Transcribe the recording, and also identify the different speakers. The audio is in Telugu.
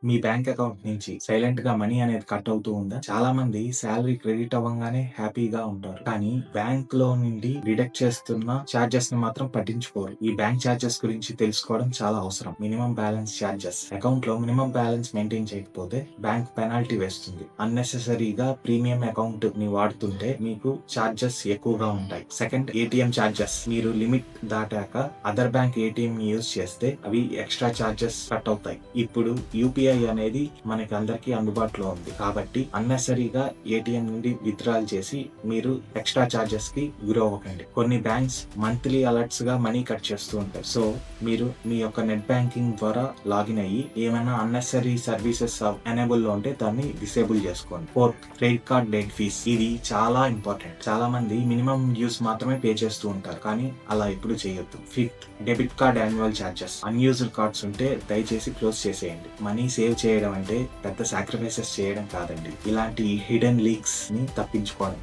Speaker 1: మీ బ్యాంక్ అకౌంట్ నుంచి సైలెంట్ గా మనీ అనేది కట్ అవుతూ ఉందా? చాలా మంది సాలరీ క్రెడిట్ అవ్వంగానే హ్యాపీగా ఉంటారు. కానీ బ్యాంక్ లో నుండి డిడక్ట్ చేస్తున్న చార్జెస్ ని మాత్రం పట్టించుకోరు. ఈ బ్యాంక్ చార్జెస్ గురించి తెలుసుకోవడం చాలా అవసరం. Minimum balance charges. అకౌంట్ లో మినిమం బ్యాలెన్స్ మెయింటైన్ చేయకపోతే బ్యాంక్ పెనాల్టీ వేస్తుంది. అన్నెసెసరీగా ప్రీమియం అకౌంట్ ని వాడుతుంటే మీకు చార్జెస్ ఎక్కువగా ఉంటాయి. Second, ATM charges. మీరు లిమిట్ దాటాక అదర్ బ్యాంక్ ఏటీఎం యూజ్ చేస్తే అవి ఎక్స్ట్రా చార్జెస్ కట్ అవుతాయి. ఇప్పుడు యూపీఐ అనేది మనకి అందరికీ అందుబాటులో ఉంది కాబట్టి అన్నెసరీగా ఏటీఎం నుండి విత్డ్రాల్ చేసి మీరు ఎక్స్ట్రా చార్జెస్ కి గురవ్వకండి. కొన్ని బ్యాంక్స్ మంత్లీ అలర్ట్స్ గా మనీ కట్ చేస్తూ ఉంటాయి. సో మీరు మీ యొక్క నెట్ బ్యాంకింగ్ ద్వారా లాగిన్ అయ్యి ఏమైనా అన్నెసరీ సర్వీసెస్ ఎనేబుల్ లో ఉంటే దాన్ని డిసేబుల్ చేసుకోండి. Fourth, credit card debt fees. ఇది చాలా ఇంపార్టెంట్. చాలా మంది మినిమం డ్యూస్ మాత్రమే పే చేస్తూ ఉంటారు, కానీ అలా ఎప్పుడు చేయొద్దు. Fifth, debit card annual charges. Unused cards ఉంటే దయచేసి క్లోజ్ చేసేయండి. మనీ సేవ్ చేయడం అంటే పెద్ద సాక్రిఫైసెస్ చేయడం కాదండి. ఇలాంటి హిడెన్ లీక్స్ ని తప్పించుకోవడం.